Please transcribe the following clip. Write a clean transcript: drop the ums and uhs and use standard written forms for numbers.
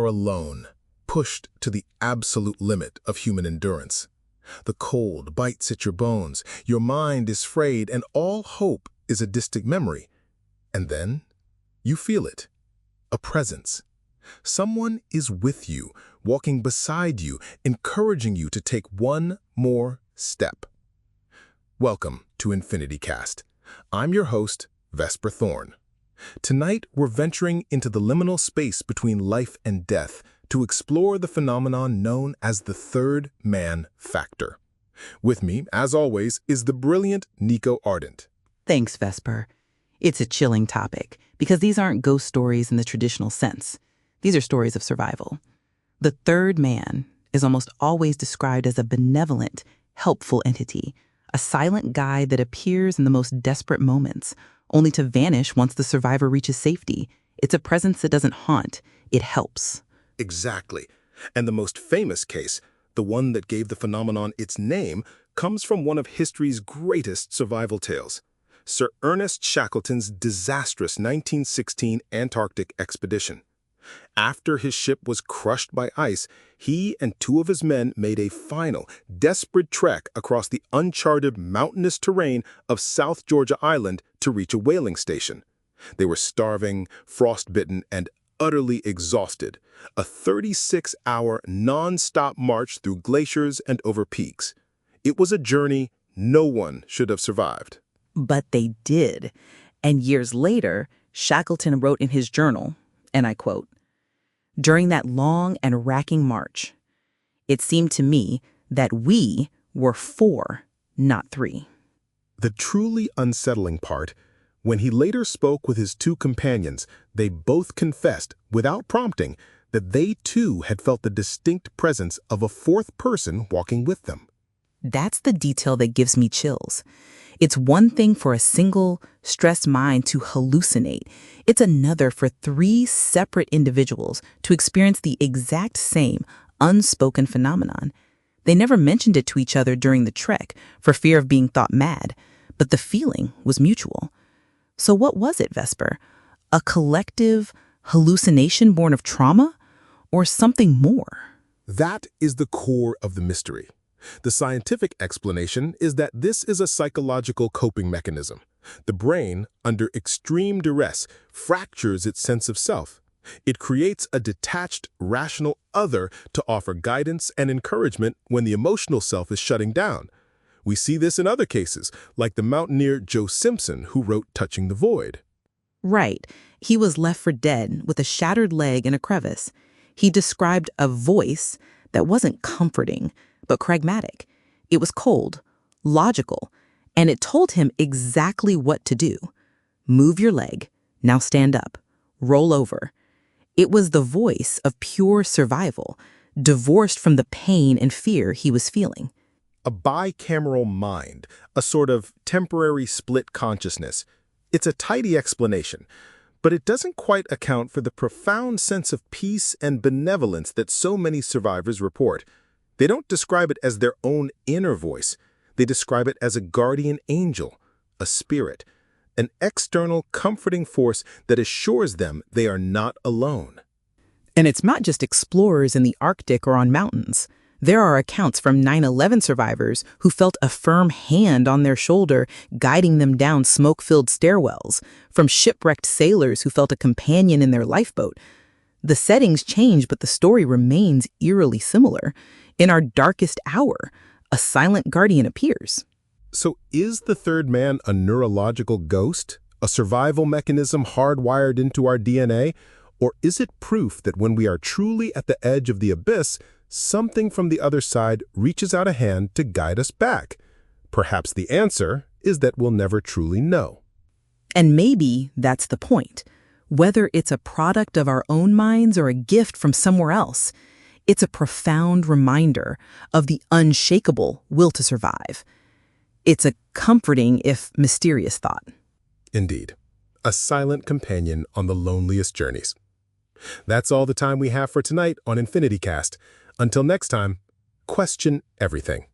are alone, pushed to the absolute limit of human endurance. The cold bites at your bones, your mind is frayed, and all hope is a distant memory. And then you feel it, a presence. Someone is with you, walking beside you, encouraging you to take one more step. Welcome to EnfinityCast. I'm your host, Vesper Thorne. Tonight, we're venturing into the liminal space between life and death to explore the phenomenon known as the third man factor. With me, as always, is the brilliant Niko Ardent. Thanks, Vesper. It's a chilling topic because these aren't ghost stories in the traditional sense. These are stories of survival. The third man is almost always described as a benevolent, helpful entity, a silent guide that appears in the most desperate moments, only to vanish once the survivor reaches safety. It's a presence that doesn't haunt, it helps. Exactly. And the most famous case, the one that gave the phenomenon its name, comes from one of history's greatest survival tales, Sir Ernest Shackleton's disastrous 1916 Antarctic expedition. After his ship was crushed by ice, he and two of his men made a final, desperate trek across the uncharted mountainous terrain of South Georgia Island to reach a whaling station. They were starving, frostbitten, and utterly exhausted. A 36-hour non-stop march through glaciers and over peaks. It was a journey no one should have survived. But they did. And years later, Shackleton wrote in his journal, and I quote, "During that long and racking march, it seemed to me that we were 4, not 3. The truly unsettling part, when he later spoke with his two companions, they both confessed, without prompting, that they too had felt the distinct presence of a fourth person walking with them. That's the detail that gives me chills. It's one thing for a single, stressed mind to hallucinate. It's another for 3 separate individuals to experience the exact same unspoken phenomenon. They never mentioned it to each other during the trek for fear of being thought mad, but the feeling was mutual. So what was it, Vesper? A collective hallucination born of trauma, or something more? That is the core of the mystery. The scientific explanation is that this is a psychological coping mechanism. The brain, under extreme duress, fractures its sense of self. It creates a detached, rational other to offer guidance and encouragement when the emotional self is shutting down. We see this in other cases, like the mountaineer Joe Simpson, who wrote Touching the Void. Right. He was left for dead with a shattered leg in a crevice. He described a voice that wasn't comforting, but pragmatic. It was cold, logical, and it told him exactly what to do. Move your leg, now stand up, roll over. It was the voice of pure survival, divorced from the pain and fear he was feeling. A bicameral mind, a sort of temporary split consciousness. It's a tidy explanation, but it doesn't quite account for the profound sense of peace and benevolence that so many survivors report. They don't describe it as their own inner voice. They describe it as a guardian angel, a spirit, an external comforting force that assures them they are not alone. And it's not just explorers in the Arctic or on mountains. There are accounts from 9/11 survivors who felt a firm hand on their shoulder guiding them down smoke-filled stairwells, from shipwrecked sailors who felt a companion in their lifeboat. The settings change, but the story remains eerily similar. In our darkest hour, a silent guardian appears. So is the third man a neurological ghost, a survival mechanism hardwired into our DNA? Or is it proof that when we are truly at the edge of the abyss, something from the other side reaches out a hand to guide us back? Perhaps the answer is that we'll never truly know. And maybe that's the point. Whether it's a product of our own minds or a gift from somewhere else, it's a profound reminder of the unshakable will to survive. It's a comforting, if mysterious, thought. Indeed, a silent companion on the loneliest journeys. That's all the time we have for tonight on EnfinityCast. Until next time, question everything.